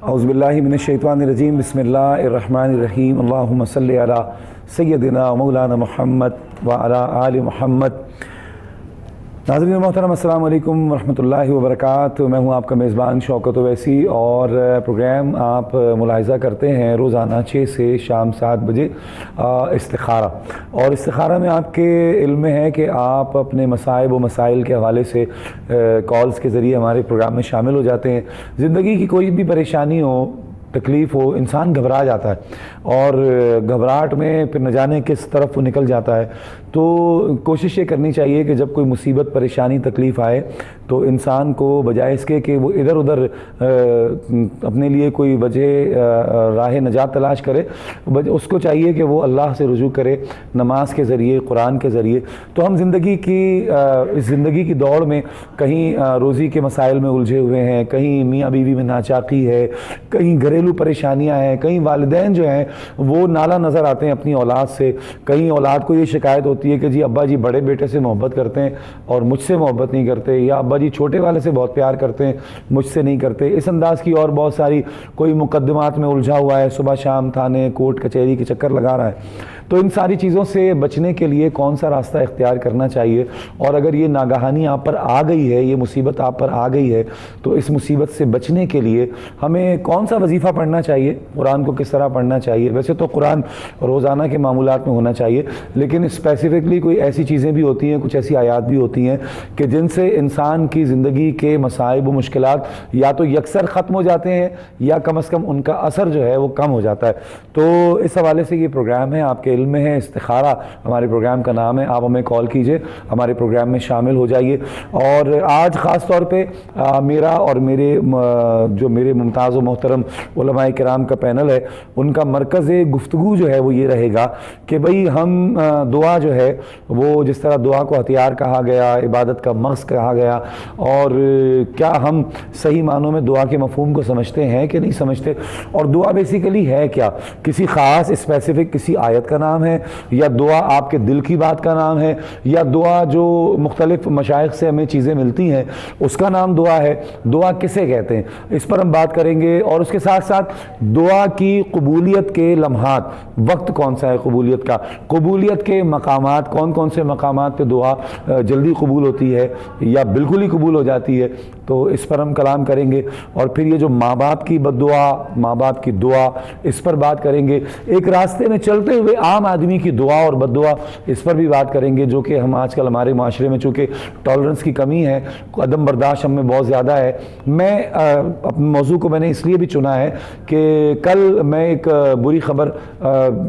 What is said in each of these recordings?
اعوذ باللہ من الشیطان الرجیم، بسم اللہ الرحمن الرحیم، اللہم صلی علی سیدنا مولانا محمد وعلی آل محمد۔ ناظرین محترم، السلام علیکم ورحمۃ اللہ وبرکاتہ۔ میں ہوں آپ کا میزبان شوکت اویسی، اور پروگرام آپ ملاحظہ کرتے ہیں روزانہ 6 سے شام 7 بجے استخارہ، اور استخارہ میں آپ کے علم میں ہے کہ آپ اپنے مصائب و مسائل کے حوالے سے کالز کے ذریعے ہمارے پروگرام میں شامل ہو جاتے ہیں۔ زندگی کی کوئی بھی پریشانی ہو، تکلیف ہو، انسان گھبرا جاتا ہے، اور گھبراہٹ میں پھر نہ جانے کس طرف وہ نکل جاتا ہے۔ تو کوشش یہ کرنی چاہیے کہ جب کوئی مصیبت، پریشانی، تکلیف آئے تو انسان کو بجائے اس کے کہ وہ ادھر ادھر اپنے لیے کوئی وجہ راہ نجات تلاش کرے، اس کو چاہیے کہ وہ اللہ سے رجوع کرے نماز کے ذریعے، قرآن کے ذریعے۔ تو ہم اس زندگی کی دوڑ میں کہیں روزی کے مسائل میں الجھے ہوئے ہیں، کہیں میاں بیوی میں ناچاقی ہے، کہیں گھریلو پریشانیاں ہیں، کہیں والدین جو ہیں وہ نالا نظر آتے ہیں اپنی اولاد سے، کہیں اولاد کو یہ شکایت ہوتی ہے کہ جی ابا جی بڑے بیٹے سے محبت کرتے ہیں اور مجھ سے محبت نہیں کرتے، یا ابا جی چھوٹے والے سے بہت پیار کرتے ہیں مجھ سے نہیں کرتے۔ اس انداز کی اور بہت ساری، کوئی مقدمات میں الجھا ہوا ہے، صبح شام تھانے کورٹ کچہری کے چکر لگا رہا ہے۔ تو ان ساری چیزوں سے بچنے کے لیے کون سا راستہ اختیار کرنا چاہیے، اور اگر یہ ناگہانی آپ پر آ گئی ہے، یہ مصیبت آپ پر آ گئی ہے، تو اس مصیبت سے بچنے کے لیے ہمیں کون سا وظیفہ پڑھنا چاہیے، قرآن کو کس طرح پڑھنا چاہیے۔ ویسے تو قرآن روزانہ کے معمولات میں ہونا چاہیے، لیکن اسپیسیفکلی کوئی ایسی چیزیں بھی ہوتی ہیں، کچھ ایسی آیات بھی ہوتی ہیں کہ جن سے انسان کی زندگی کے مصائب و مشکلات یا تو یکسر ختم ہو جاتے ہیں، یا کم از کم ان کا اثر جو ہے وہ کم ہو جاتا ہے۔ تو اس حوالے سے یہ پروگرام ہے، آپ کے علم میں ہے، استخارہ ہمارے پروگرام کا نام ہے۔ آپ ہمیں کال کیجئے، ہمارے پروگرام میں شامل ہو جائیے۔ اور آج خاص طور پہ میرا اور میرے ممتاز و محترم علماء کرام کا پینل ہے، ان کا مرکز گفتگو جو ہے وہ یہ رہے گا کہ بھئی ہم دعا جو ہے وہ جس طرح دعا کو ہتھیار کہا گیا، عبادت کا مغز کہا گیا، اور کیا ہم صحیح معنوں میں دعا کے مفہوم کو سمجھتے ہیں کہ نہیں سمجھتے، اور دعا بیسیکلی ہے کیا، کسی خاص اسپیسیفک کسی آیت کا نام ہے، یا دعا آپ کے دل کی بات کا نام ہے، یا دعا جو مختلف مشائخ سے ہمیں چیزیں ملتی ہیں اس کا نام دعا ہے، دعا کسے کہتے ہیں، اس پر ہم بات کریں گے۔ اور اس کے ساتھ ساتھ دعا کی قبولیت کے لمحات، وقت کون سا ہے قبولیت کا، قبولیت کے مقامات کون کون سے مقامات پہ دعا جلدی قبول ہوتی ہے یا بالکل ہی قبول ہو جاتی ہے، تو اس پر ہم کلام کریں گے۔ اور پھر یہ جو ماں باپ کی بد دعا، ماں باپ کی دعا، اس پر بات کریں گے۔ ایک راستے میں چلتے ہوئے عام آدمی کی دعا اور بد دعا، اس پر بھی بات کریں گے، جو کہ ہم آج کل ہمارے معاشرے میں چونکہ ٹالرنس کی کمی ہے، عدم برداشت ہم میں بہت زیادہ ہے۔ میں اپنے موضوع کو میں نے اس لیے بھی چنا ہے کہ کل میں ایک بری خبر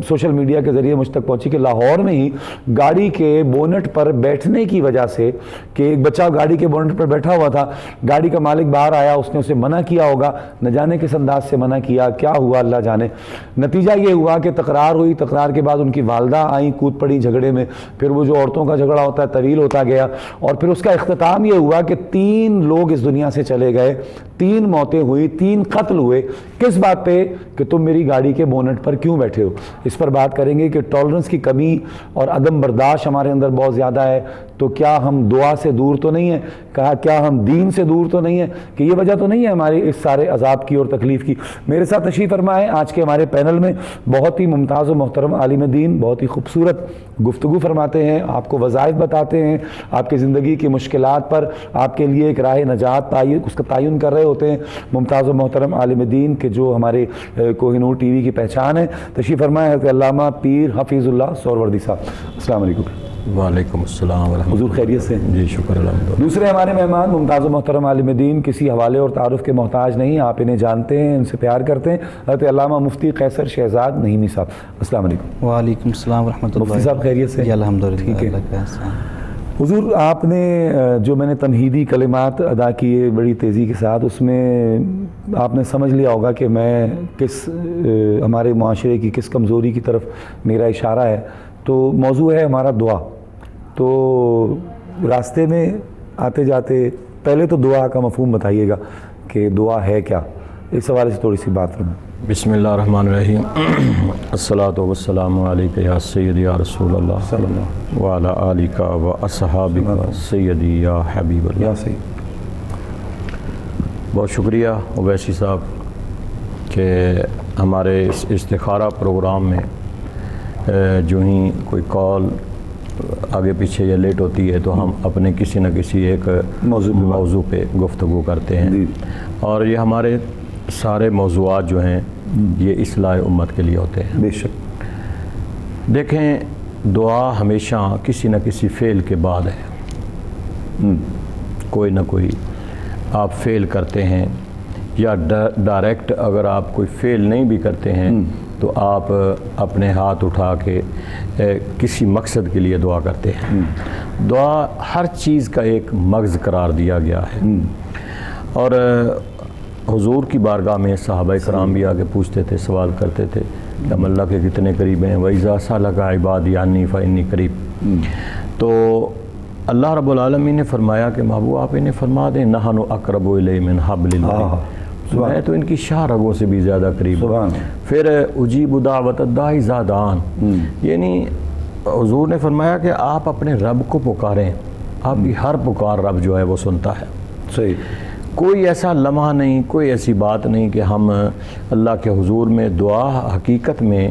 سوشل میڈیا کے ذریعے مجھ تک پہنچی کہ لاہور میں ہی گاڑی کے بونٹ پر بیٹھنے کی وجہ سے، کہ ایک بچہ گاڑی کے بونٹ پر بیٹھا ہوا تھا، گاڑی کا مالک باہر آیا، اس نے اسے منع کیا ہوگا، نہ جانے کس انداز سے منع کیا، کیا ہوا اللہ جانے۔ نتیجہ یہ ہوا کہ تکرار ہوئی، تکرار کے بعد ان کی والدہ آئیں، کود پڑی جھگڑے میں، پھر وہ جو عورتوں کا جھگڑا ہوتا ہے طویل ہوتا گیا، اور پھر اس کا اختتام یہ ہوا کہ 3 لوگ اس دنیا سے چلے گئے، 3 موتیں ہوئی، 3 قتل ہوئے۔ کس بات پہ؟ کہ تم میری گاڑی کے بونٹ پر کیوں بیٹھے ہو۔ اس پر بات کریں گے کہ ٹالرنس کی کمی اور عدم برداشت ہمارے اندر بہت زیادہ ہے، تو کیا ہم دعا سے دور تو نہیں ہیں، کیا ہم دین سے دور تو نہیں ہیں، کہ یہ وجہ تو نہیں ہے ہمارے اس سارے عذاب کی اور تکلیف کی۔ میرے ساتھ تشریف فرما ہے آج کے ہمارے پینل میں بہت ہی ممتاز و محترم عالم دین، بہت ہی خوبصورت گفتگو فرماتے ہیں، آپ کو وظائف بتاتے ہیں، آپ کی زندگی کی مشکلات پر آپ کے لیے ایک راہ نجات اس کا تعین کر رہے ہوتے ہیں، ممتاز و محترم عالم دین کے جو ہمارے کوہ نور ٹی وی کی پہچان ہے۔ تشریف فرمائے حضرت علامہ پیر حفیظ اللہ سہروردی صاحب۔ السلام علیکم۔ وعلیکم السلام ورحمۃ اللہ۔ حضور خیریت سے؟ جی شکر الحمد للہ۔ دوسرے ہمارے مہمان ممتاز و محترم عالم دین، کسی حوالے اور تعارف کے محتاج نہیں، آپ انہیں جانتے ہیں، ان سے پیار کرتے ہیں، حضرت علامہ مفتی قیصر شہزاد نعیمی صاحب۔ السلام علیکم۔ وعلیکم السلام ورحمۃ اللہ۔ مفتی صاحب خیریت سے؟ جی الحمدللہ۔ ٹھیک ہے۔ اللہ کا احسان۔ حضور آپ نے جو میں نے تمہیدی کلمات ادا کیے بڑی تیزی کے ساتھ، اس میں آپ نے سمجھ لیا ہوگا کہ میں ہمارے معاشرے کی کس کمزوری کی طرف میرا اشارہ ہے۔ تو موضوع ہے ہمارا دعا۔ تو راستے میں آتے جاتے پہلے تو دعا کا مفہوم بتائیے گا کہ دعا ہے کیا، اس حوالے سے تھوڑی سی بات کریں۔ بسم اللہ الرحمن الرحیم۔ الصلاۃ والسلام علیک یا سیدی یا رسول اللہ صلی اللہ وعلی آلک و اصحابک سیدی یا حبیب اللہ۔ یا صحیح۔ بہت شکریہ اویسی صاحب کہ ہمارے اس استخارہ پروگرام میں جو ہی کوئی کال آگے پیچھے یا لیٹ ہوتی ہے تو ہم اپنے کسی نہ کسی ایک موضوع پہ گفتگو کرتے ہیں، اور یہ ہمارے سارے موضوعات جو ہیں یہ اصلاح امت کے لیے ہوتے ہیں۔ بے شک۔ دیکھیں، دعا ہمیشہ کسی نہ کسی فعل کے بعد ہے، کوئی نہ کوئی آپ فعل کرتے ہیں، یا ڈائریکٹ اگر آپ کوئی فعل نہیں بھی کرتے ہیں تو آپ اپنے ہاتھ اٹھا کے کسی مقصد کے لیے دعا کرتے ہیں۔ دعا ہر چیز کا ایک مغز قرار دیا گیا ہے، اور حضور کی بارگاہ میں صحابہ کرام بھی آگے پوچھتے تھے، سوال کرتے تھے کہ ہم اللہ کے کتنے قریب ہیں، وَإِذَا سَأَلَكَ عِبَادِي عَنِّي فَإِنِّي قَرِيبٌ۔ تو اللہ رب العالمین نے فرمایا کہ محبوب آپ انہیں فرما دیں نَحْنُ أَقْرَبُ إِلَيْهِ مِنْ حَبْلِ الْوَرِيدِ، میں تو ان کی شاہ رگوں سے بھی زیادہ قریب ہوں۔ پھر اجیب دعوت الداعی اذا دعان، یعنی حضور نے فرمایا کہ آپ اپنے رب کو پکاریں، آپ کی ہر پکار رب جو ہے وہ سنتا ہے۔ صحیح۔ کوئی ایسا لمحہ نہیں، کوئی ایسی بات نہیں کہ ہم اللہ کے حضور میں دعا حقیقت میں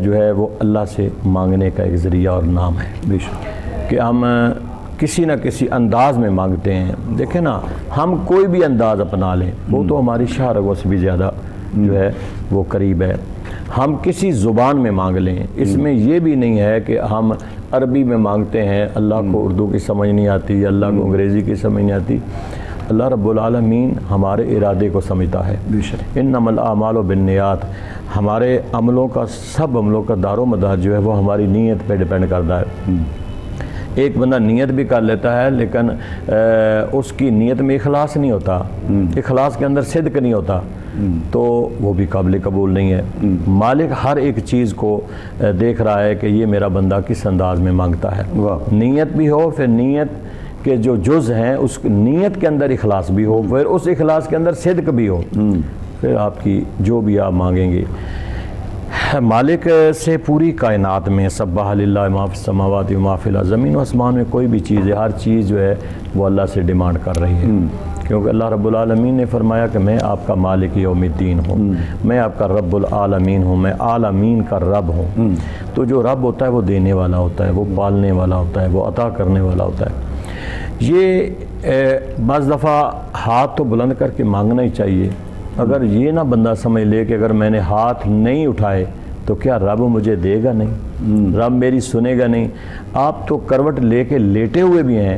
جو ہے وہ اللہ سے مانگنے کا ایک ذریعہ اور نام ہے، بے شک، کہ ہم کسی نہ کسی انداز میں مانگتے ہیں۔ دیکھیں نا، ہم کوئی بھی انداز اپنا لیں وہ تو ہماری شاہ رگوں سے بھی زیادہ جو ہے وہ قریب ہے۔ ہم کسی زبان میں مانگ لیں، اس میں یہ بھی نہیں ہے کہ ہم عربی میں مانگتے ہیں، اللہ کو اردو کی سمجھ نہیں آتی، اللہ کو انگریزی کی سمجھ نہیں آتی۔ اللہ رب العالمین ہمارے ارادے کو سمجھتا ہے۔ انما الاعمال بالنیات، ہمارے عملوں کا، سب عملوں کا دار و مدار جو ہے وہ ہماری نیت پہ ڈیپینڈ کرتا ہے۔ ایک بندہ نیت بھی کر لیتا ہے لیکن اس کی نیت میں اخلاص نہیں ہوتا، اخلاص کے اندر صدق نہیں ہوتا، تو وہ بھی قابل قبول نہیں ہے۔ مالک ہر ایک چیز کو دیکھ رہا ہے کہ یہ میرا بندہ کس انداز میں مانگتا ہے۔ نیت بھی ہو، پھر نیت کہ جو جز ہیں اس نیت کے اندر اخلاص بھی ہو، پھر اس اخلاص کے اندر صدق بھی ہو، پھر آپ کی جو بھی آپ مانگیں گے۔ مالک سے پوری کائنات میں سبح للہ ما فی السماوات و ما فی الارض، زمین و آسمان میں کوئی بھی چیز ہے، ہر چیز جو ہے وہ اللہ سے ڈیمانڈ کر رہی ہے، کیونکہ اللہ رب العالمین نے فرمایا کہ میں آپ کا مالک یوم الدین ہوں، میں آپ کا رب العالمین ہوں، میں عالمین کا رب ہوں۔ تو جو رب ہوتا ہے وہ دینے والا ہوتا ہے، وہ پالنے والا ہوتا ہے، وہ عطا کرنے والا ہوتا ہے۔ یہ بعض دفعہ ہاتھ تو بلند کر کے مانگنا ہی چاہیے۔ اگر یہ نہ بندہ سمجھ لے کہ اگر میں نے ہاتھ نہیں اٹھائے تو کیا رب مجھے دے گا نہیں، رب میری سنے گا نہیں۔ آپ تو کروٹ لے کے لیٹے ہوئے بھی ہیں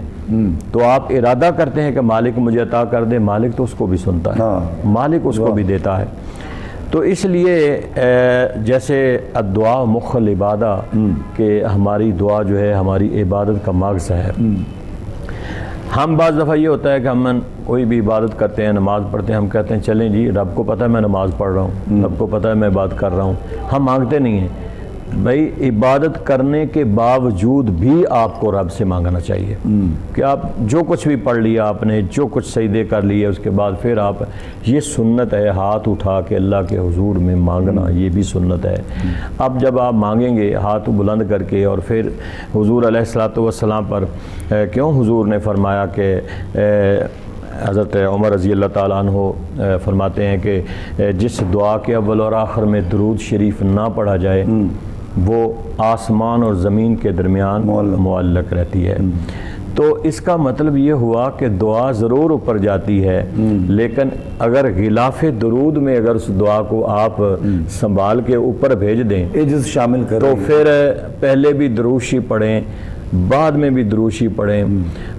تو آپ ارادہ کرتے ہیں کہ مالک مجھے عطا کر دے، مالک تو اس کو بھی سنتا ہے، مالک اس کو بھی دیتا ہے۔ تو اس لیے جیسے الدعاء مخ العبادہ، کہ ہماری دعا جو ہے ہماری عبادت کا مغز ہے۔ ہم بعض دفعہ یہ ہوتا ہے کہ ہم کوئی بھی عبادت کرتے ہیں، نماز پڑھتے ہیں، ہم کہتے ہیں چلیں جی رب کو پتہ ہے میں نماز پڑھ رہا ہوں، رب کو پتہ ہے میں عبادت کر رہا ہوں، ہم مانگتے نہیں ہیں۔ بھائی عبادت کرنے کے باوجود بھی آپ کو رب سے مانگنا چاہیے، کہ آپ جو کچھ بھی پڑھ لیا آپ نے، جو کچھ سجدے کر لیے، اس کے بعد پھر آپ، یہ سنت ہے ہاتھ اٹھا کے اللہ کے حضور میں مانگنا، یہ بھی سنت ہے۔ اب جب آپ مانگیں گے ہاتھ بلند کر کے، اور پھر حضور علیہ الصلوۃ والسلام پر کیوں حضور نے فرمایا کہ حضرت عمر رضی اللہ تعالیٰ عنہ فرماتے ہیں کہ جس دعا کے اول اور آخر میں درود شریف نہ پڑھا جائے وہ آسمان اور زمین کے درمیان معلق رہتی ہے۔ تو اس کا مطلب یہ ہوا کہ دعا ضرور اوپر جاتی ہے، لیکن اگر غلاف درود میں اگر اس دعا کو آپ سنبھال کے اوپر بھیج دیں، عجز شامل کریں، تو پھر پہلے بھی دروشی پڑھیں، بعد میں بھی دروشی پڑھیں،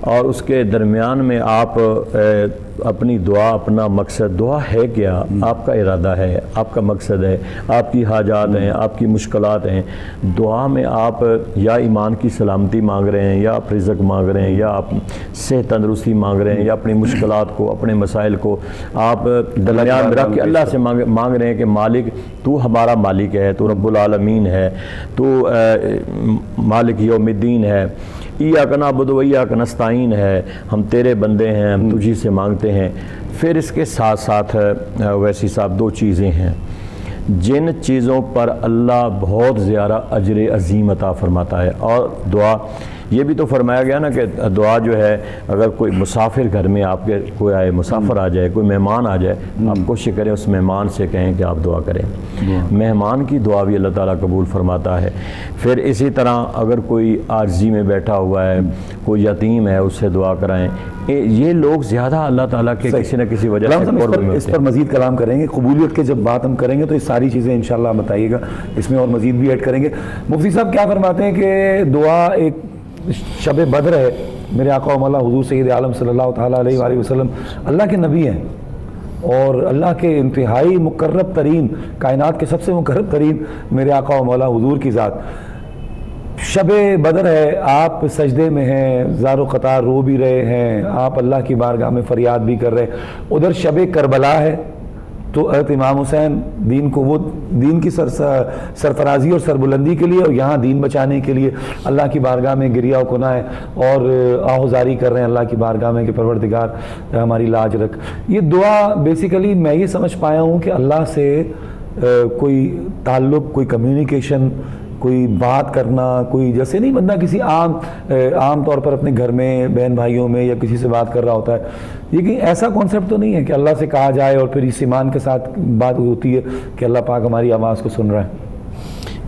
اور اس کے درمیان میں آپ اپنی دعا، اپنا مقصد، دعا ہے کیا، آپ کا ارادہ ہے، آپ کا مقصد ہے، آپ کی حاجات ہیں، آپ کی مشکلات ہیں۔ دعا میں آپ یا ایمان کی سلامتی مانگ رہے ہیں، یا آپ رزق مانگ رہے ہیں، یا آپ صحت تندرستی مانگ رہے ہیں، یا اپنی مشکلات کو، اپنے مسائل کو آپ درمیان میں رکھ کے اللہ سے مانگ رہے ہیں کہ مالک تو ہمارا مالک ہے، تو رب العالمین ہے، تو مالک یوم الدین ہے، ایاک نعبد و ایاک نستعین ہے، ہم تیرے بندے ہیں، ہم تجھی سے مانگتے ہیں۔ پھر اس کے ساتھ ساتھ ویسی صاحب دو چیزیں ہیں جن چیزوں پر اللہ بہت زیادہ اجر عظیم عطا فرماتا ہے، اور دعا یہ بھی تو فرمایا گیا نا کہ دعا جو ہے اگر کوئی مسافر گھر میں آپ کے کوئی آئے مسافر آ جائے کوئی مہمان آ جائے آپ کوشش کریں اس مہمان سے کہیں کہ آپ دعا کریں. مہمان کی دعا بھی اللہ تعالیٰ قبول فرماتا ہے. پھر اسی طرح اگر کوئی عارضی میں بیٹھا ہوا ہے کوئی یتیم ہے اس سے دعا کرائیں. یہ لوگ زیادہ اللہ تعالیٰ کے کسی نہ کسی وجہ سے اس پر مزید کلام کریں گے. قبولیت کے جب بات ہم کریں گے تو یہ ساری چیزیں انشاءاللہ بتائیے گا, اس میں اور مزید بھی ایڈ کریں گے. مفتی صاحب کیا فرماتے ہیں کہ دعا ایک شب بدر ہے. میرے آقا و مولا حضور سید عالم صلی اللہ تعالیٰ علیہ وآلہ وسلم اللہ کے نبی ہیں اور اللہ کے انتہائی مقرب ترین, کائنات کے سب سے مقرب ترین میرے آقا و مولا حضور کی ذات. شب بدر ہے, آپ سجدے میں ہیں, زار و قطار رو بھی رہے ہیں, آپ اللہ کی بارگاہ میں فریاد بھی کر رہے ہیں. ادھر شب کربلا ہے تو حضرت امام حسین دین کو وہ دین کی سرفرازی اور سربلندی کے لیے اور یہاں دین بچانے کے لیے اللہ کی بارگاہ میں گریہ و کناہ اور آہوزاری کر رہے ہیں اللہ کی بارگاہ میں کہ پروردگار ہماری لاج رکھ. یہ دعا بیسیکلی میں یہ سمجھ پایا ہوں کہ اللہ سے کوئی تعلق, کوئی کمیونیکیشن, کوئی بات کرنا, کوئی جیسے نہیں بندہ کسی عام طور پر اپنے گھر میں بہن بھائیوں میں یا کسی سے بات کر رہا ہوتا ہے. یہ ایسا کانسیپٹ تو نہیں ہے کہ اللہ سے کہا جائے اور پھر اس ایمان کے ساتھ بات ہوتی ہے کہ اللہ پاک ہماری آواز کو سن رہا ہے.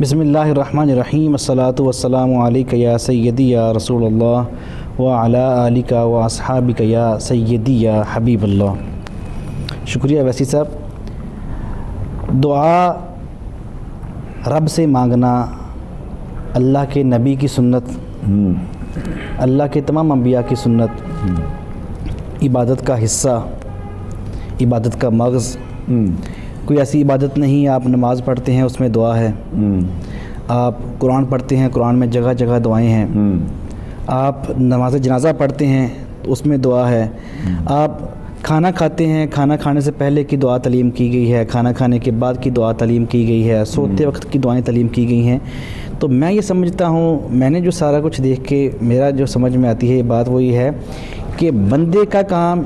بسم اللہ الرحمن الرحیم. الصلاۃ والسلام علیک یا سیدی یا رسول اللہ وعلی آلک و اصحابک یا سیدی یا حبیب اللہ. شکریہ ویسی صاحب. دعا رب سے مانگنا اللہ کے نبی کی سنت, اللہ کے تمام انبیاء کی سنت, عبادت کا حصہ, عبادت کا مغز. کوئی ایسی عبادت نہیں آپ نماز پڑھتے ہیں اس میں دعا ہے, آپ قرآن پڑھتے ہیں قرآن میں جگہ جگہ دعائیں ہیں, آپ نماز جنازہ پڑھتے ہیں تو اس میں دعا ہے, آپ کھانا کھاتے ہیں کھانا کھانے سے پہلے کی دعا تعلیم کی گئی ہے, کھانا کھانے کے بعد کی دعا تعلیم کی گئی ہے, سوتے وقت کی دعائیں تعلیم کی گئی ہیں. تو میں یہ سمجھتا ہوں, میں نے جو سارا کچھ دیکھ کے میرا جو سمجھ میں آتی ہے یہ بات وہ یہ ہے کہ بندے کا کام,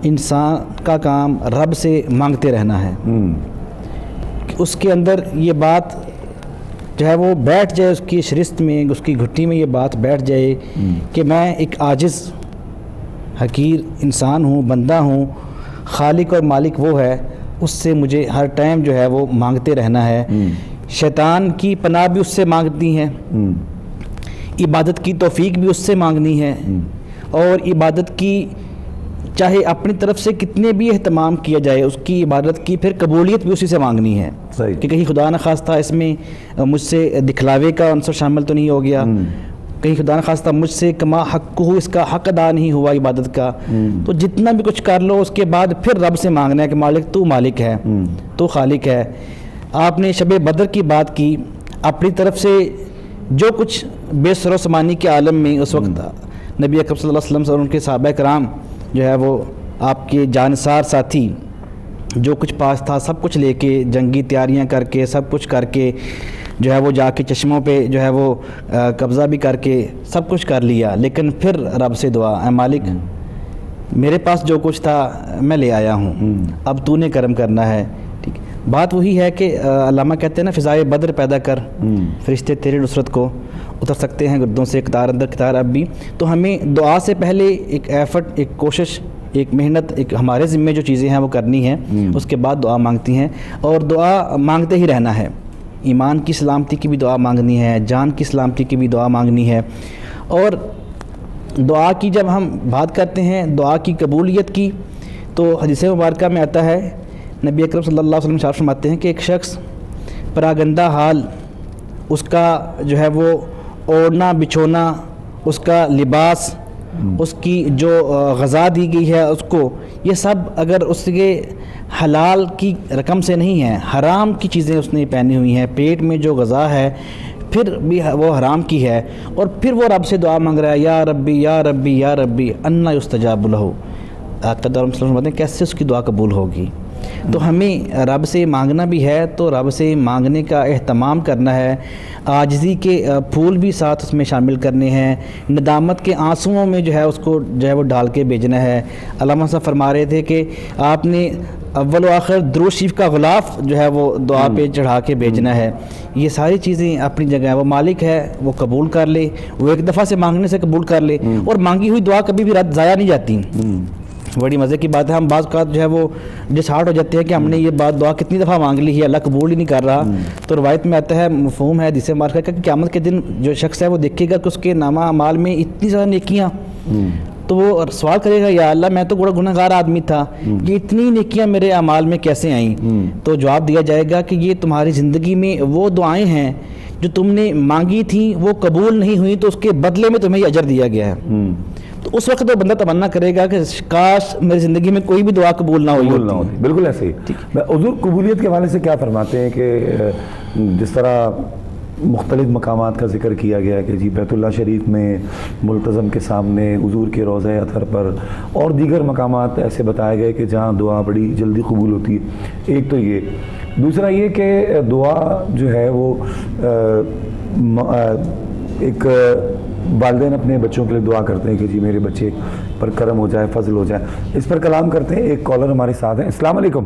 انسان کا کام رب سے مانگتے رہنا ہے. اس کے اندر یہ بات جو ہے وہ بیٹھ جائے, اس کی شرست میں, اس کی گھٹی میں یہ بات بیٹھ جائے کہ میں ایک عاجز حقیر انسان ہوں, بندہ ہوں, خالق اور مالک وہ ہے, اس سے مجھے ہر ٹائم جو ہے وہ مانگتے رہنا ہے. شیطان کی پناہ بھی اس سے مانگنی ہے, عبادت کی توفیق بھی اس سے مانگنی ہے, اور عبادت کی چاہے اپنی طرف سے کتنے بھی اہتمام کیا جائے اس کی عبادت کی پھر قبولیت بھی اسی سے مانگنی ہے. کہ کہیں خدا نخواستہ اس میں مجھ سے دکھلاوے کا عنصر شامل تو نہیں ہو گیا, کہیں خدا نخواستہ مجھ سے کما حق ہو, اس کا حق ادا نہیں ہوا عبادت کا. تو جتنا بھی کچھ کر لو اس کے بعد پھر رب سے مانگنا ہے کہ مالک تو مالک ہے, تو خالق ہے. آپ نے شب بدر کی بات کی, اپنی طرف سے جو کچھ بے سر و سمانی کے عالم میں اس وقت نبی اکرم صلی اللہ علیہ وسلم اور ان کے صحابہ کرام جو ہے وہ آپ کے جانسار ساتھی جو کچھ پاس تھا سب کچھ لے کے, جنگی تیاریاں کر کے, سب کچھ کر کے جو ہے وہ جا کے چشموں پہ جو ہے وہ قبضہ بھی کر کے سب کچھ کر لیا. لیکن پھر رب سے دعا, اے مالک میرے پاس جو کچھ تھا میں لے آیا ہوں, اب تو نے کرم کرنا ہے. ٹھیک, بات وہی ہے کہ علامہ کہتے ہیں نا فضائے بدر پیدا کر, فرشتے تیری نصرت کو اتر سکتے ہیں گردوں سے قطار اندر قطار اب بھی. تو ہمیں دعا سے پہلے ایک ایفرٹ, ایک کوشش, ایک محنت, ایک ہمارے ذمے جو چیزیں ہیں وہ کرنی ہیں, اس کے بعد دعا مانگتی ہیں. اور دعا مانگتے ہی رہنا ہے. ایمان کی سلامتی کی بھی دعا مانگنی ہے, جان کی سلامتی کی بھی دعا مانگنی ہے. اور دعا کی جب ہم بات کرتے ہیں دعا کی قبولیت کی, تو حدیث مبارکہ میں آتا ہے, نبی اکرم صلی اللہ علیہ وسلم ارشاد فرماتے ہیں کہ ایک شخص پراگندہ حال, اس کا جو ہے وہ اوڑھنا بچھونا, اس کا لباس, اس کی جو غذا دی گئی ہے اس کو, یہ سب اگر اس کے حلال کی رقم سے نہیں ہے, حرام کی چیزیں اس نے پہنی ہوئی ہیں, پیٹ میں جو غذا ہے پھر بھی وہ حرام کی ہے, اور پھر وہ رب سے دعا مانگ رہا ہے, یا ربی یا ربی یا ربی انا یستجاب لہ. آقا دار صلی اللہ علیہ وسلم کہتے ہیں کیسے اس کی دعا قبول ہوگی. تو ہمیں رب سے مانگنا بھی ہے تو رب سے مانگنے کا اہتمام کرنا ہے، عاجزی کے پھول بھی ساتھ اس میں شامل کرنے ہیں، ندامت کے آنسوؤں میں جو ہے اس کو جو ہے وہ ڈال کے بھیجنا ہے۔ علامہ صاحب فرما رہے تھے کہ آپ نے اول و آخر درود شریف کا غلاف جو ہے وہ دعا پہ چڑھا کے بھیجنا ہے۔ یہ ساری چیزیں اپنی جگہ ہیں، وہ مالک ہے وہ قبول کر لے، وہ ایک دفعہ سے مانگنے سے قبول کر لے، اور مانگی ہوئی دعا کبھی بھی ضائع نہیں جاتی۔ بڑی مزے کی بات ہے، ہم بعض اوقات جو ہے وہ ڈسہارٹ ہو جاتے ہیں کہ ہم نے یہ بات دعا کتنی دفعہ مانگ لی ہے، اللہ قبول ہی نہیں کر رہا۔ تو روایت میں آتا ہے، مفہوم ہے جسے مار کر کہ قیامت کے دن جو شخص ہے وہ دیکھے گا کہ اس کے نامہ اعمال میں اتنی زیادہ نیکیاں، تو وہ سوال کرے گا یا اللہ میں تو بڑا گناہ گار آدمی تھا، یہ اتنی نیکیاں میرے اعمال میں کیسے آئیں؟ تو جواب دیا جائے گا کہ یہ تمہاری زندگی میں وہ دعائیں ہیں جو تم نے مانگی تھیں، وہ قبول نہیں ہوئی، تو اس کے بدلے میں تمہیں یہ اجر دیا گیا ہے۔ تو اس وقت وہ بندہ تمنا کرے گا کہ کاش میری زندگی میں کوئی بھی دعا قبول نہ ہوئی ہوتی۔ بالکل ایسے ہی۔ حضور قبولیت کے حوالے سے کیا فرماتے ہیں کہ جس طرح مختلف مقامات کا ذکر کیا گیا کہ جی بیت اللہ شریف میں ملتزم کے سامنے، حضور کے روضہ اطہر پر، اور دیگر مقامات ایسے بتائے گئے کہ جہاں دعا بڑی جلدی قبول ہوتی ہے۔ ایک تو یہ، دوسرا یہ کہ دعا جو ہے وہ ایک والدین اپنے بچوں کے لیے دعا کرتے ہیں کہ جی میرے بچے پر کرم ہو جائے، فضل ہو جائے۔ اس پر کلام کرتے ہیں، ایک کالر ہمارے ساتھ ہیں۔ السلام علیکم۔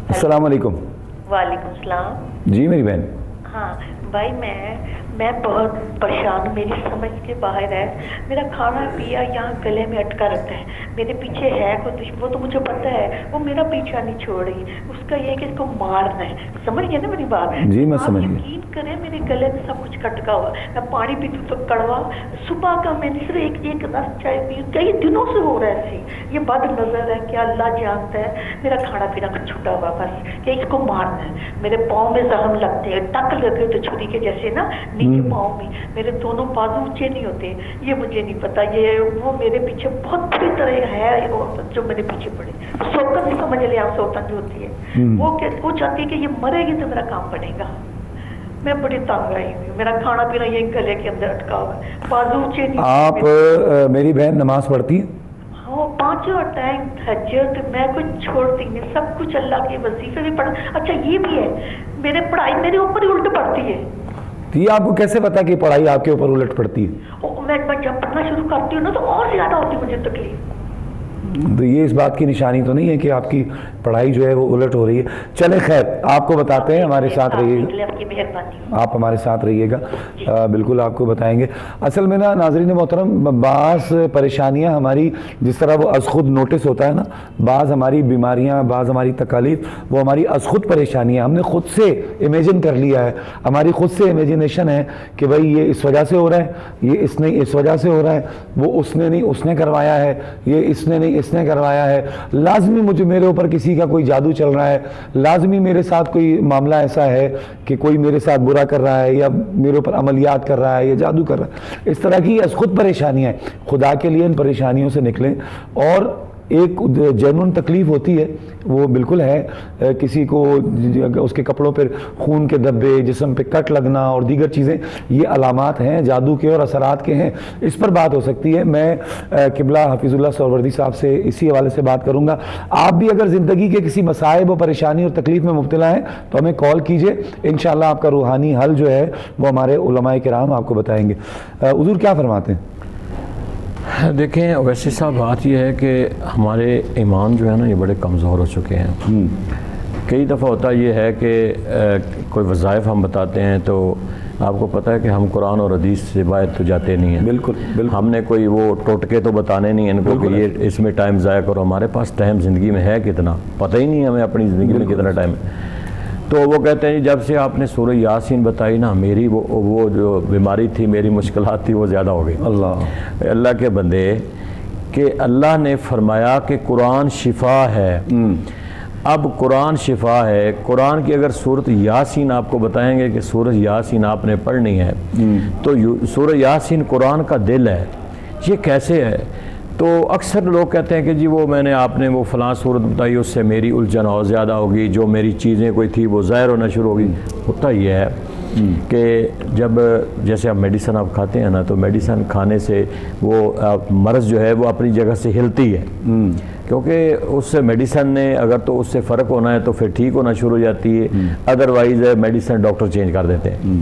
السلام علیکم۔ وعلیکم السلام۔ جی میری بہن۔ ہاں بھائی، میں بہت پریشان ہوں، میری سمجھ کے باہر ہے، میرا کھانا پیا یہاں گلے میں اٹکا رہتا ہے، میرے پیچھے ہے کوئی وہ تو مجھے پتہ ہے، وہ میرا پیچھا نہیں چھوڑ رہی، اس کا یہ ہے کہ اس کو مارنا ہے۔ سمجھ گئے نا میری بات؟ جی میں سمجھ گئی۔ یقین کریں میرے گلے میں سب کچھ کٹکا ہوا، میں پانی پیتی ہوں تو کڑوا، صبح کا میں نے صرف ایک رس چائے پی، کئی دنوں سے ہو رہا ہے ایسے۔ یہ بد نظر ہے کہ اللہ جانتا ہے، میرا کھانا پینا کچھ چھوٹا ہوا بس کہ اس کو مارنا ہے۔ میرے پاؤں میں زخم لگتے ہیں، ٹک لگے تو چھری کے جیسے نا نیچے پاؤں میں، میرے دونوں بازو اونچے نہیں ہوتے، یہ مجھے نہیں پتا، یہ وہ میرے پیچھے بہت بری طرح ہے جو میرے پیچھے پڑے۔ سوکن نہیں سمجھ لیا، سوکن جو ہوتی ہے وہ چاہتی ہے کہ یہ مرے گی تو میرا کام بنے گا۔ میں بڑی تنگ آئی ہوئی ہوں، میرا کھانا پینا یہ گلے کے اندر اٹکا ہوا ہے، بازو اونچے نہیں۔ آپ میری بہن نماز پڑھتی ہیں؟ ہاں، پانچوں ٹائم تہجد میں کچھ چھوڑتی نہیں، سب کچھ اللہ کے وظیفے بھی پڑھ۔ اچھا یہ بھی ہے، میرے پڑھائی میرے اوپر ہی الٹ پڑتی ہے۔ یہ آپ کو کیسے پتا کہ پڑھائی آپ کے اوپر الٹ پڑتی ہے؟ میں جب پڑھنا شروع کرتی ہوں نا تو اور زیادہ ہوتی ہے مجھے تکلیف۔ تو یہ اس بات کی نشانی تو نہیں ہے کہ آپ کی پڑھائی جو ہے وہ الٹ ہو رہی ہے؟ چلے خیر، آپ کو بتاتے ہیں، ہمارے ساتھ رہیے گا، آپ کی مہربانی، آپ ہمارے ساتھ رہیے گا، بالکل آپ کو بتائیں گے۔ اصل میں نا ناظرین محترم، بعض پریشانیاں ہماری جس طرح وہ از خود نوٹس ہوتا ہے نا، بعض ہماری بیماریاں، بعض ہماری تکالیف وہ ہماری از خود پریشانیاں ہم نے خود سے امیجن کر لیا ہے، ہماری خود سے امیجنیشن ہے کہ بھائی یہ اس وجہ سے ہو رہا ہے، یہ اس نے اس وجہ سے ہو رہا ہے، وہ اس نے نہیں اس نے کروایا ہے، یہ اس نے نہیں اس نے کروایا ہے، لازمی مجھے میرے اوپر کسی کا کوئی جادو چل رہا ہے، لازمی میرے ساتھ کوئی معاملہ ایسا ہے کہ کوئی میرے ساتھ برا کر رہا ہے یا میرے اوپر عملیات کر رہا ہے یا جادو کر رہا ہے۔ اس طرح کی از خود پریشانیاں ہیں۔ خدا کے لیے ان پریشانیوں سے نکلیں، اور ایک جنون تکلیف ہوتی ہے، وہ بالکل ہے، کسی کو اس کے کپڑوں پر خون کے دھبے، جسم پہ کٹ لگنا اور دیگر چیزیں، یہ علامات ہیں جادو کے اور اثرات کے ہیں، اس پر بات ہو سکتی ہے۔ میں قبلہ حفیظ اللہ سہروردی صاحب سے اسی حوالے سے بات کروں گا۔ آپ بھی اگر زندگی کے کسی مصائب و پریشانی اور تکلیف میں مبتلا ہیں تو ہمیں کال کیجئے، انشاءاللہ آپ کا روحانی حل جو ہے وہ ہمارے علماء کرام آپ کو بتائیں گے۔ حضور کیا فرماتے ہیں؟ دیکھیں ویسے صاحب، بات یہ ہے کہ ہمارے ایمان جو ہے نا یہ بڑے کمزور ہو چکے ہیں۔ کئی دفعہ ہوتا یہ ہے کہ کوئی وظائف ہم بتاتے ہیں تو آپ کو پتہ ہے کہ ہم قرآن اور حدیث سے باہر تو جاتے نہیں ہیں۔ بالکل ہم نے کوئی وہ ٹوٹکے تو بتانے نہیں ان کو کہ یہ اس میں ٹائم ضائع کرو، ہمارے پاس ٹائم زندگی میں ہے کتنا پتہ ہی نہیں ہمیں اپنی زندگی میں کتنا ٹائم ہے۔ تو وہ کہتے ہیں جب سے آپ نے سورہ یاسین بتائی نا، میری وہ جو بیماری تھی، میری مشکلات تھی، وہ زیادہ ہو گئی۔ اللہ کے بندے، کہ اللہ نے فرمایا کہ قرآن شفا ہے۔ اب قرآن شفا ہے، قرآن کی اگر سورۃ یاسین آپ کو بتائیں گے کہ سورۃ یاسین آپ نے پڑھنی ہے تو سورۃ یاسین قرآن کا دل ہے، یہ کیسے ہے؟ تو اکثر لوگ کہتے ہیں کہ جی وہ میں نے آپ نے وہ فلاں صورت بتائی، اس سے میری الجھن اور زیادہ ہوگی، جو میری چیزیں کوئی تھی وہ ظاہر ہونا شروع ہوگی۔ ہوتا یہ ہے کہ جب جیسے آپ میڈیسن آپ کھاتے ہیں نا تو میڈیسن کھانے سے وہ مرض جو ہے وہ اپنی جگہ سے ہلتی ہے، کیونکہ اس سے میڈیسن نے اگر تو اس سے فرق ہونا ہے تو پھر ٹھیک ہونا شروع ہو جاتی ہے، ادروائز میڈیسن ڈاکٹر چینج کر دیتے ہیں۔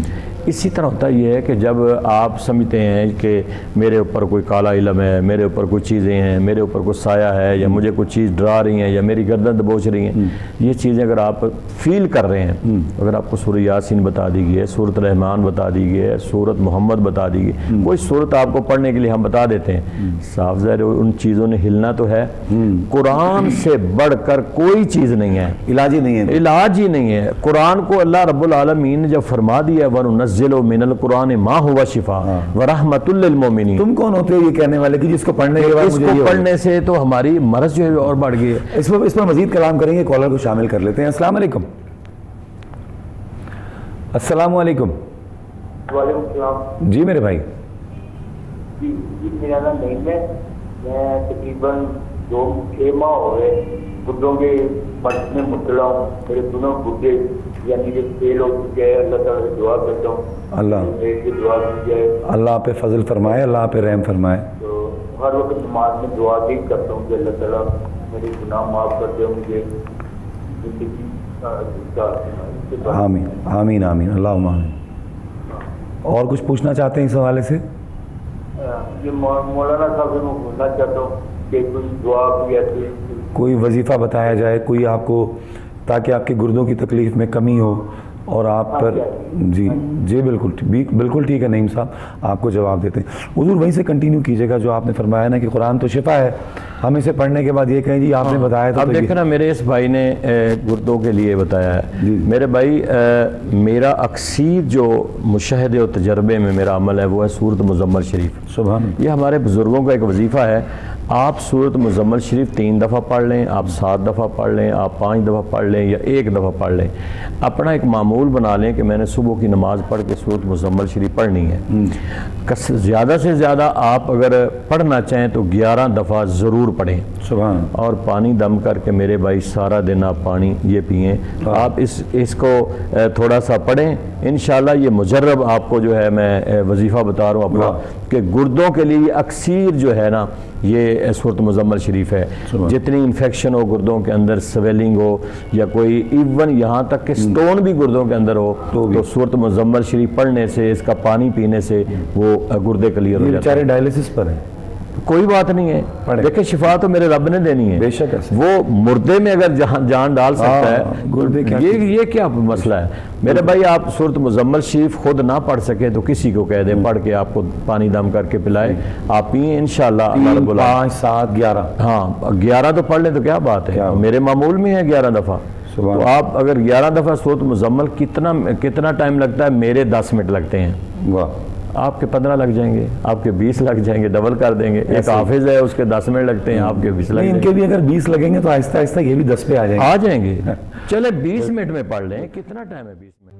اسی طرح ہوتا یہ ہے کہ جب آپ سمجھتے ہیں کہ میرے اوپر کوئی کالا علم ہے، میرے اوپر کوئی چیزیں ہیں، میرے اوپر کوئی سایہ ہے، یا مجھے کوئی چیز ڈرا رہی ہیں یا میری گردن دبوچ رہی ہیں، یہ چیزیں اگر آپ فیل کر رہے ہیں، اگر آپ کو سورہ یاسین بتا دی گئی ہے، سورۃ رحمان بتا دی گئی ہے، سورۃ محمد بتا دی گئی، کوئی سورت آپ کو پڑھنے کے لیے ہم بتا دیتے ہیں، صاف ظاہر ان چیزوں نے ہلنا تو ہے۔ قرآن سے بڑھ کر کوئی چیز نہیں ہے، علاج ہی نہیں ہے، علاج ہی نہیں ہے۔ قرآن کو اللہ رب العالمین نے جب فرما دیا ہے وَنُنَزِّلُ مِنَ الْقُرْآنِ مَا هُوَ شِفَاءٌ وَرَحْمَةٌ لِّلْمُؤْمِنِينَ۔ تم کون ہوتے ہو یہ کہنے والے کہ جس کو پڑھنے کے بعد اس کو پڑھنے سے تو ہماری مرض جو ہے اور بڑھ گئی ہے۔ اس پر مزید کلام کریں گے، کالر کو شامل کر لیتے ہیں۔ السلام علیکم۔ السلام علیکم۔ وعلیکم السلام۔ جی میرے بھائی، جی میرا نام نعیم ہے، میں تقریباً 2-6 ماہ ہو گئے گردوں کے مرض میں مبتلا ہوں، میرے دونوں گردے یعنی کہ فیل ہو چکے ہیں۔ اللہ تعالیٰ سے دعا کرتا ہوں اللہ میرے لیے دعا کی جائے، اللہ آپ پہ فضل فرمائے، اللہ آپ پہ رحم فرمائے۔ تو ہر وقت نماز میں دعا بھی کرتا ہوں کہ اللہ تعالیٰ میرے گناہ معاف کر دے، مجھے زندگی آمین آمین آمین، اللہم آمین۔ اور کچھ پوچھنا چاہتے ہیں اس حوالے سے؟ یہ مولانا صاحب سے میں پوچھنا چاہتا ہوں کہ کوئی دعا کوئی ایسی کوئی وظیفہ بتایا جائے کوئی آپ کو، تاکہ آپ کے گردوں کی تکلیف میں کمی ہو اور آپ پر جی جی بالکل ٹھیک ہے نعیم صاحب، آپ کو جواب دیتے ہیں۔ حضور وہیں سے کنٹینیو کیجیے گا جو آپ نے فرمایا نا کہ قرآن تو شفا ہے، ہم اسے پڑھنے کے بعد یہ کہیں جی آپ نے بتایا تھا۔ اب دیکھیں نا، میرے اس بھائی نے گردوں کے لیے بتایا ہے، میرے بھائی میرا اکثیر جو مشاہدے و تجربے میں میرا عمل ہے وہ ہے سورۃ مزمل شریف۔ سبحان یہ ہمارے بزرگوں کا ایک وظیفہ ہے، آپ سورۃ مزمل شریف 3 دفعہ پڑھ لیں، آپ 7 دفعہ پڑھ لیں، آپ 5 دفعہ پڑھ لیں یا 1 دفعہ پڑھ لیں، اپنا ایک معمول بنا لیں کہ میں نے صبح کی نماز پڑھ کے سورۃ مزمل شریف پڑھنی ہے۔ زیادہ سے زیادہ آپ اگر پڑھنا چاہیں تو 11 دفعہ ضرور پڑھیں، سبحان، اور پانی دم کر کے میرے بھائی سارا دن آپ پانی یہ پئیں، آپ اس کو تھوڑا سا پڑھیں، انشاءاللہ یہ مجرب آپ کو جو ہے میں وظیفہ بتا رہا ہوں اپنا، کہ گردوں کے لیے اکثیر جو ہے نا یہ سورۃ مزمل شریف ہے۔ جتنی انفیکشن ہو گردوں کے اندر، سویلنگ ہو یا کوئی ایون یہاں تک کہ سٹون بھی گردوں کے اندر ہو تو سورۃ مزمل شریف پڑھنے سے، اس کا پانی پینے سے وہ گردے کلیئر ہو جاتے ہیں۔ بیچارے ڈائلسس پر ہیں، کوئی بات نہیں ہے، دیکھیں شفا تو میرے رب نے دینی ہے، بے شک ایسے وہ مردے میں اگر جان ڈال سکتا ہے، گردے کیا یہ کیا مسئلہ ہے میرے بھائی؟ آپ سورۃ مزمل شریف خود نہ پڑھ سکے تو کسی کو کہہ دیں پڑھ کے آپ کو پانی دم کر کے پلائے، آپ پئیں انشاءاللہ اللہ رب العالمین۔ 5 7 11 ہاں 11 تو پڑھ لیں تو کیا بات ہے، میرے معمول میں ہے 11 دفعہ، تو آپ اگر 11 دفعہ سورۃ مزمل، کتنا ٹائم لگتا ہے؟ میرے 10 منٹ لگتے ہیں، واہ، آپ کے 15 لگ جائیں گے، آپ کے 20 لگ جائیں گے، ڈبل کر دیں گے۔ ایک حافظ ہے اس کے 10 منٹ لگتے ہیں، آپ کے 20 لگ ان جائیں کے گے، بھی اگر 20 لگیں گے تو آہستہ آہستہ یہ بھی 10 پہ آ جائیں گے۔ چلے 20 منٹ میں پڑھ لیں، کتنا ٹائم ہے 20 منٹ؟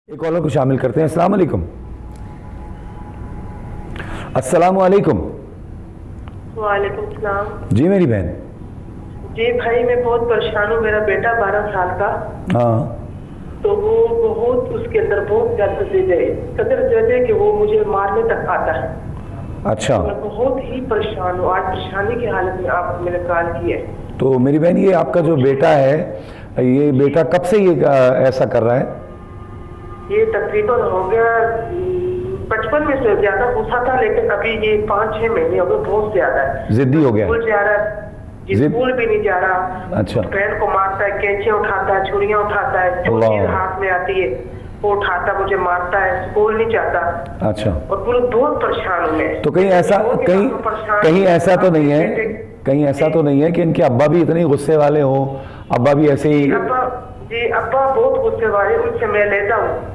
ایک کالر کو شامل کرتے ہیں۔ السلام علیکم۔ السلام علیکم۔ وعلیکم السلام۔ جی میری بہن۔ جی بھائی میں بہت پریشان ہوں، میرا بیٹا 12 سال کا، ہاں تو وہ بہت اس کے اندر بہت زیادہ ضد ہے، قدر ضد ہے کہ وہ مجھے مارنے تک آتا ہے۔ اچھا، میں بہت ہی پریشان ہوں، آج پریشانی کی حالت میں آپ کو میں نے کال کی ہے۔ تو میری بہن یہ آپ کا جو بیٹا ہے، یہ بیٹا کب سے یہ ایسا کر رہا ہے؟ یہ تقریباً ہو گیا 55 میں سے زیادہ غصہ تھا، لیکن ابھی یہ 5-6 مہینے ہو گئے، بہت زیادہ ہے، ضدی ہو گیا، اسکول جا رہا ہے، اسکول بھی نہیں جا رہا، اچھا، بہن کو مارتا ہے، کینچیاں اٹھاتا ہے، چھریاں اٹھاتا ہے، جو چیز ہاتھ میں آتی ہے وہ اٹھاتا ہے، مجھے مارتا ہے، اسکول نہیں جاتا، اچھا، اور بہت پریشان ہوں میں۔ تو کہیں ایسا تو نہیں ہے، کہیں ایسا تو نہیں ہے کہ ان کے ابا بھی اتنے غصے والے ہوں، ابا بھی ایسے ہی؟ جی ابا بہت غصے والے، ان سے میں لیتا ہوں،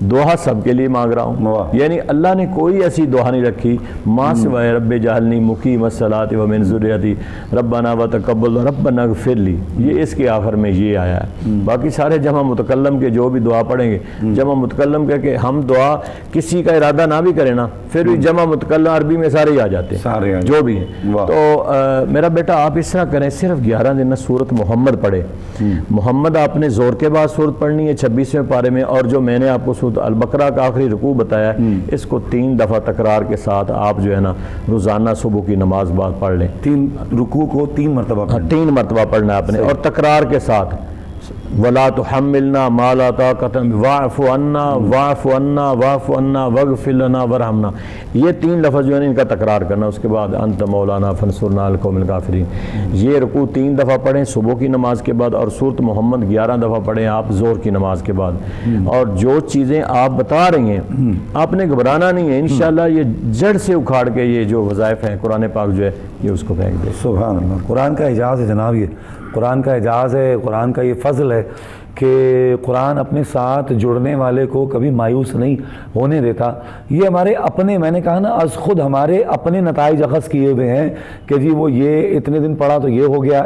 دعا سب کے لیے مانگ رہا ہوں. واہ. یعنی اللہ نے کوئی ایسی دعا نہیں رکھی ماں سوائے رب جعلنی مقیم الصلاۃ ومن ذریتی ربنا وتقبل ربنا اغفر لی، یہ اس کے آخر میں یہ آیا ہے. باقی سارے جمع متکلم کے جو بھی دعا پڑھیں گے، جمع متکلم کہہ کے ہم دعا کسی کا ارادہ نہ بھی کریں نا، پھر بھی جمع متکلم عربی میں سارے ہی آ جاتے ہیں جو بھی ہیں. تو میرا بیٹا آپ اس طرح کریں، صرف 11 دن سورت محمد پڑھے. محمد آپ نے زور کے بعد سورت پڑھنی ہے 26ویں پارے میں، اور جو میں نے آپ کو سورت البقرہ کا آخری رکوع بتایا ہے اس کو 3 دفعہ تکرار کے ساتھ آپ جو ہے نا روزانہ صبح کی نماز بعد پڑھ لیں. 3 رکوع کو 3 مرتبہ پڑھنا. 3 مرتبہ پڑھنا ہے آپ نے، اور تکرار کے ساتھ وَلَا تُحَمِّلْنَا مَا لَا طَاقَةَ وَاعْفُ عَنَّا وَاعْفُ عَنَّا وَاعْفُ عَنَّا وَاغْفِرْ لَنَا وَارْحَمْنَا. یہ 3 لفظ جو ہے ان کا تکرار کرنا. اس کے بعد انت مولانا فانصرنا علی القوم الکافرین. یہ رکوع 3 دفعہ پڑھیں صبح کی نماز کے بعد، اور سورت محمد 11 دفعہ پڑھیں آپ زور کی نماز کے بعد. اور جو چیزیں آپ بتا رہی ہیں آپ نے گھبرانا نہیں ہے، انشاءاللہ یہ جڑ سے اکھاڑ کے یہ جو وظائف ہیں قرآن پاک جو ہے یہ اس کو پھینک دے. سبحان اللہ. قرآن کا اعجاز ہے جناب، یہ قرآن کا اعجاز ہے، قرآن کا یہ فضل ہے کہ قرآن اپنے ساتھ جڑنے والے کو کبھی مایوس نہیں ہونے دیتا. یہ ہمارے اپنے، میں نے کہا نا، از خود ہمارے اپنے نتائج اخذ کیے ہوئے ہیں کہ جی وہ یہ اتنے دن پڑھا تو یہ ہو گیا،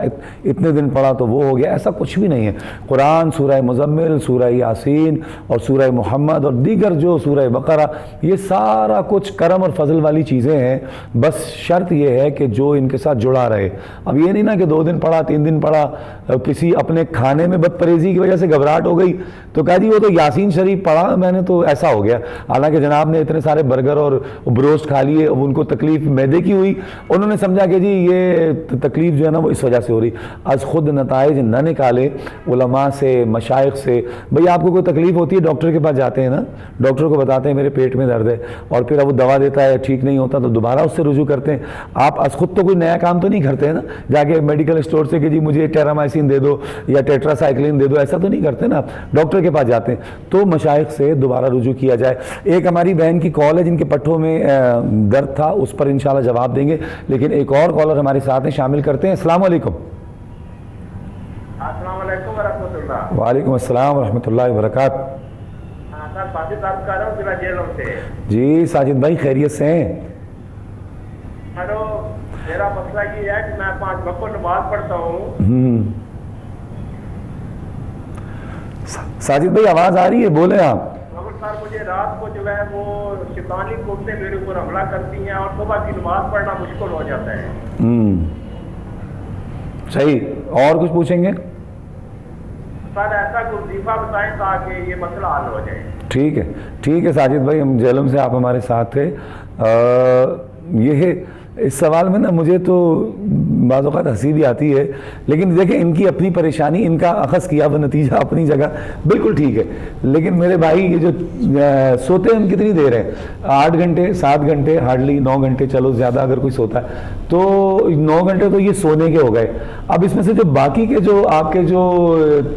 اتنے دن پڑھا تو وہ ہو گیا. ایسا کچھ بھی نہیں ہے. قرآن سورہ مزمل، سورہ یاسین اور سورہ محمد اور دیگر جو سورہ بقرہ، یہ سارا کچھ کرم اور فضل والی چیزیں ہیں. بس شرط یہ ہے کہ جو ان کے ساتھ جڑا رہے. اب یہ نہیں نا کہ 2 دن پڑھا 3 دن پڑھا، کسی اپنے کھانے میں بد پرہیزی کی وجہ سے گھبراہٹ ہو گئی تو کہہ دی وہ تو یاسین شریف پڑھا میں نے تو ایسا ہو گیا. حالانکہ جناب نے اتنے سارے برگر اور بروسٹ کھا لیے، اب ان کو تکلیف معدے کی ہوئی، انہوں نے سمجھا کہ جی یہ تکلیف جو ہے نا وہ اس وجہ سے ہو رہی. از خود نتائج نہ نکالے علماء سے، مشائخ سے. بھئی آپ کو کوئی تکلیف ہوتی ہے ڈاکٹر کے پاس جاتے ہیں نا، ڈاکٹر کو بتاتے ہیں میرے پیٹ میں درد ہے، اور پھر اب وہ دوا دیتا ہے ٹھیک نہیں ہوتا تو دوبارہ اس سے رجوع کرتے ہیں. آپ از خود تو کوئی نیا کام تو نہیں کرتے ہیں نا، جا کے میڈیکل اسٹور سے کہ جی مجھے ٹیرامائسین دے دو یا ٹیٹرا سائیکلین دے دو، ایسا تو نہیں کرتے نا. ڈاکٹر کے پاس جاتے ہیں تو مشائخ سے دوبارہ رجوع کیا جائے. ایک ہماری بہن کی کال ہے جن کے پٹھوں میں درد تھا، اس پر انشاءاللہ جواب دیں گے، لیکن ایک اور کالر ہمارے ساتھ ہیں، شامل کرتے ہیں. السلام علیکم. السلام علیکم ورحمۃ اللہ. وعلیکم السلام ورحمۃ اللہ وبرکاتہ. سر ساجد صاحب کہہ رہا ہوں ضلع جہلم سے. جی ساجد بھائی خیریت سے ہیں؟ ہلو، میرا مسئلہ یہ ہے کہ میں 5 وقت کو نماز پڑھتا ہوں. ساجد بھائی آواز آ رہی ہے، بولیں آپ. مگر سر مجھے رات کو جو ہے وہ شیطانی قوتیں میرے اوپر حملہ کرتی ہیں اور صبح کی نماز پڑھنا مشکل ہو جاتا ہے. صحیح. اور کچھ پوچھیں گے؟ سر ایسا کوئی وظیفہ بتائیں تاکہ یہ مسئلہ حل ہو جائے. ٹھیک ہے، ٹھیک ہے ساجد بھائی، ہم جہلم سے آپ ہمارے ساتھ تھے. یہ اس سوال میں نا مجھے تو بعض اوقات ہنسی بھی آتی ہے، لیکن دیکھیں ان کی اپنی پریشانی، ان کا اخذ کیا وہ نتیجہ اپنی جگہ بالکل ٹھیک ہے. لیکن میرے بھائی یہ جو سوتے ہیں ہم کتنی دیر ہیں؟ 8 گھنٹے 7 گھنٹے، ہارڈلی 9 گھنٹے، چلو زیادہ اگر کوئی سوتا ہے تو 9 گھنٹے تو یہ سونے کے ہو گئے. اب اس میں سے جو باقی کے جو آپ کے جو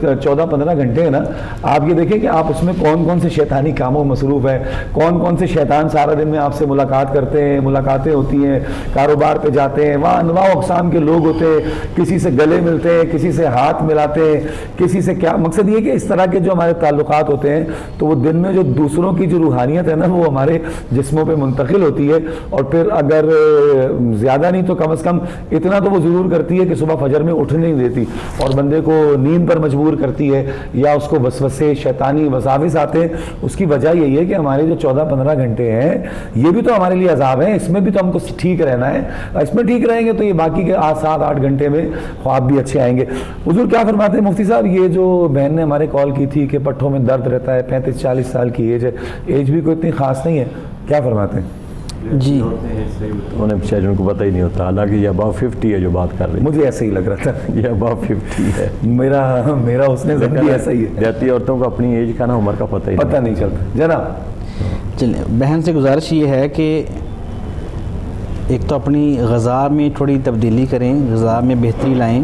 14-15 گھنٹے ہیں نا، آپ یہ دیکھیں کہ آپ اس میں کون کون سے شیطانی کاموں مصروف ہیں، کون کون سے شیطان سارا دن میں آپ سے ملاقات کرتے ہیں، ملاقاتیں ہوتی ہیں، کاروبار پہ جاتے ہیں، وہاں انواع اقسام کے لوگ ہوتے ہیں، کسی سے گلے ملتے ہیں، کسی سے ہاتھ ملاتے ہیں، کسی سے کیا. مقصد یہ کہ اس طرح کے جو ہمارے تعلقات ہوتے ہیں تو وہ دن میں جو دوسروں کی جو روحانیت ہے نا وہ ہمارے جسموں پہ منتقل ہوتی ہے، اور پھر اگر زیادہ نہیں تو کم از کم اتنا تو وہ ضرور کرتی ہے کہ صبح فجر میں اٹھ نہیں دیتی اور بندے کو نیند پر مجبور کرتی ہے، یا اس کو وسوسے شیطانی وساوس آتے ہیں. اس کی وجہ یہی ہے کہ ہمارے جو 14-15 گھنٹے ہیں یہ بھی تو ہمارے لیے عذاب ہیں، اس میں بھی تو ہم کو ٹھیک رہنا ہے. اس میں ٹھیک رہیں گے تو یہ باقی کے 7-8 گھنٹے میں خواب بھی اچھے آئیں گے. حضور کیا فرماتے ہیں مفتی صاحب؟ یہ جو بہن نے ہمارے کال کی تھی کہ پٹھوں میں درد رہتا ہے، 35-40 سال کی ایج ہے، ایج بھی کوئی اتنی خاص نہیں ہے، کیا فرماتے ہیں؟ جی انہیں شاید ان کو پتہ ہی نہیں ہوتا، حالانکہ یہ اباؤ 50 ہے جو بات کر رہی ہے. مجھے ایسا ہی لگ رہا تھا، یہ اباؤ 50 ہے. میرا اس نے زن بھی ایسا ہی ہے. جاتی عورتوں کو اپنی ایج کا نا عمر کا پتہ نہیں چلتا. جناب چلیں، بہن سے گزارش یہ ہے کہ ایک تو اپنی غذا میں تھوڑی تبدیلی کریں، غذا میں بہتری لائیں.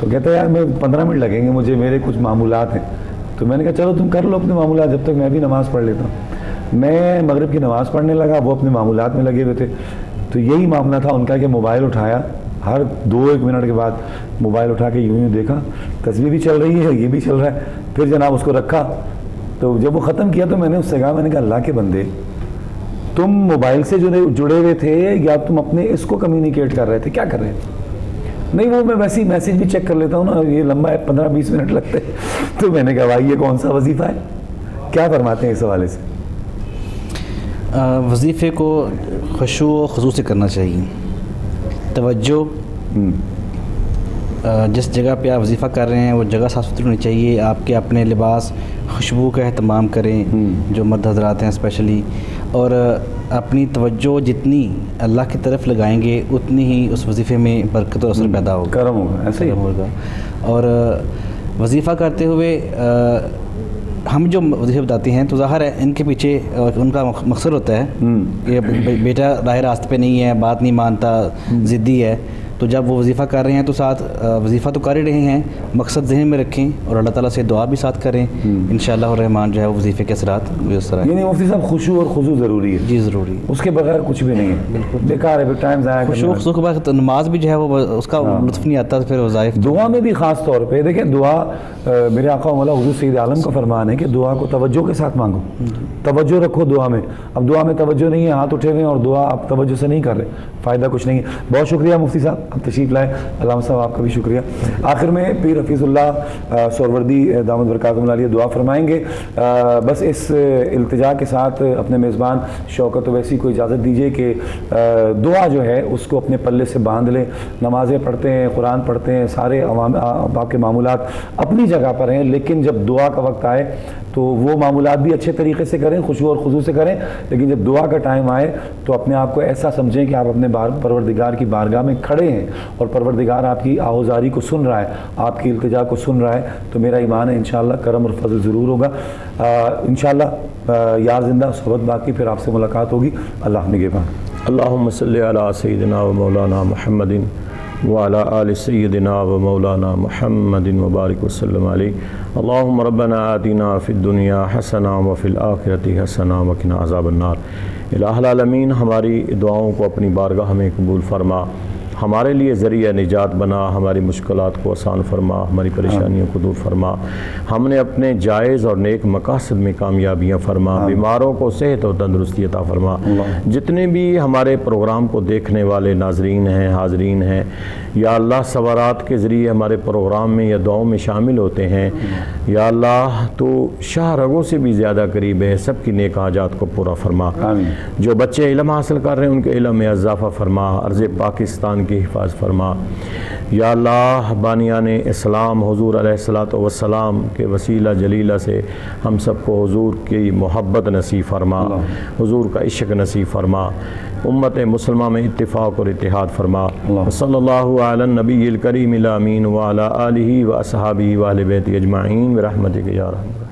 تو کہتا ہے یار میں 15 منٹ لگیں گے مجھے، میرے کچھ معمولات ہیں. تو میں نے کہا چلو تم کر لو اپنے معمولات، جب تک میں بھی نماز پڑھ لیتا ہوں. میں مغرب کی نماز پڑھنے لگا، وہ اپنے معمولات میں لگے ہوئے تھے. تو یہی معاملہ تھا ان کا کہ موبائل اٹھایا، ہر 2-1 منٹ کے بعد موبائل اٹھا کے یوں دیکھا، تصویر بھی چل رہی ہے، یہ بھی چل رہا ہے. پھر جناب اس کو رکھا. تو جب وہ ختم کیا تو میں نے اس سے کہا، میں نے کہا اللہ کے بندے، تم موبائل سے جڑے ہوئے تھے یا تم اپنے اس کو کمیونیکیٹ کر رہے تھے، کیا کر رہے تھے؟ نہیں وہ میں ویسے ہی میسیج بھی چیک کر لیتا ہوں نا، یہ لمبا ہے 15-20 منٹ لگتے. تو میں نے کہا بھائی یہ کون سا وظیفہ ہے؟ کیا فرماتے ہیں اس حوالے سے؟ وظیفے کو خشوع و خضوع سے کرنا چاہیے. توجہ جس جگہ پہ آپ وظیفہ کر رہے ہیں وہ جگہ صاف ستھری ہونی چاہیے. آپ کے اپنے لباس خوشبو کا اہتمام کریں، جو مرد حضرات ہیں اسپیشلی، اور اپنی توجہ جتنی اللہ کی طرف لگائیں گے اتنی ہی اس وظیفے میں برکت و اثر پیدا ہوگا، کرم ہوگا، ایسے ہی ہوگا. اور وظیفہ کرتے ہوئے ہم جو وظیفے بتاتے ہیں تو ظاہر ہے ان کے پیچھے ان کا مقصد ہوتا ہے کہ بیٹا راہ راستے پہ نہیں ہے، بات نہیں مانتا، ضدی ہے. تو جب وہ وظیفہ کر رہے ہیں تو ساتھ وظیفہ تو کر ہی رہے ہیں، مقصد ذہن میں رکھیں اور اللہ تعالیٰ سے دعا بھی ساتھ کریں. انشاءاللہ الرحمن جو ہے وہ وظیفے کے اثرات میسر آئیں. یعنی مفتی صاحب خشوع اور خضوع ضروری ہے. جی ضروری ہے، اس کے بغیر کچھ بھی نہیں ہے، بالکل بیکار ہے. پھر ٹائم ضائع کرنا. خشوع خضوع کے بعد نماز بھی جو ہے وہ اس کا لطف نہیں آتا. پھر وظائف دعا میں بھی خاص طور پہ دیکھیں، دعا میرے آقا مولا حضور سید عالم کا فرمان ہے کہ دعا کو توجہ کے ساتھ مانگو، توجہ رکھو دعا میں. اب دعا میں توجہ نہیں ہے، ہاتھ اٹھے ہوئے ہیں اور دعا آپ توجہ سے نہیں کر رہے، فائدہ کچھ نہیں ہے. بہت شکریہ مفتی صاحب، آپ تشریف لائے. علامہ صاحب آپ کا بھی شکریہ. آخر میں پیر حفیظ اللہ سہروردی دامت برکاتہم العالیہ دعا فرمائیں گے. بس اس التجا کے ساتھ اپنے میزبان شوکت اویسی کو اجازت دیجیے کہ دعا جو ہے اس کو اپنے پلے سے باندھ لیں. نمازیں پڑھتے ہیں، قرآن پڑھتے ہیں، سارے آپ کے معمولات اپنی جگہ پر ہیں، لیکن جب دعا کا وقت آئے تو وہ معمولات بھی اچھے طریقے سے کریں، خشوع اور خضوع سے کریں. لیکن جب دعا کا ٹائم آئے تو اپنے آپ کو ایسا سمجھیں کہ آپ اپنے پروردگار کی بارگاہ میں کھڑے ہیں اور پروردگار آپ کی آہوزاری کو سن رہا ہے، آپ کی التجا کو سن رہا ہے. تو میرا ایمان ہے انشاءاللہ کرم اور فضل ضرور ہوگا. انشاءاللہ یار زندہ صحبت باقی، پھر آپ سے ملاقات ہوگی. اللہ نگہبان. اللہم صلی علی سیدنا و مولانا محمد وعلى آل سیدنا و مولانا محمد مبارک وسلم علیہ. اللہم ربنا آتنا فی الدنیا حسنہ وفی الآخرۃ حسنہ وقنا عذاب النار. الہ العالمین ہماری دعاؤں کو اپنی بارگاہ میں قبول فرما، ہمارے لیے ذریعہ نجات بنا، ہماری مشکلات کو آسان فرما، ہماری پریشانیوں کو دور فرما. ہم نے اپنے جائز اور نیک مقاصد میں کامیابیاں فرما، بیماروں کو صحت اور تندرستی عطا فرما. جتنے بھی ہمارے پروگرام کو دیکھنے والے ناظرین ہیں، حاضرین ہیں، یا اللہ سوالات کے ذریعے ہمارے پروگرام میں یا دعاؤں میں شامل ہوتے ہیں، یا اللہ تو شاہ رگوں سے بھی زیادہ قریب ہے، سب کی نیک حاجات کو پورا فرما. جو بچے علم حاصل کر رہے ہیں ان کے علم میں اضافہ فرما، عرض پاکستان کی حفاظت فرما. یا اللہ بانیان اسلام حضور علیہ الصلاۃ والسلام کے وسیلہ جلیلہ سے ہم سب کو حضور کی محبت نصیب فرما، حضور کا عشق نصیب فرما، امت مسلمہ میں اتفاق اور اتحاد فرما. صلی اللہ علی النبی الکریم الامین وعلی آلہ و اصحابہ و اہل بیت اجمعین برحمتک یا رحمت.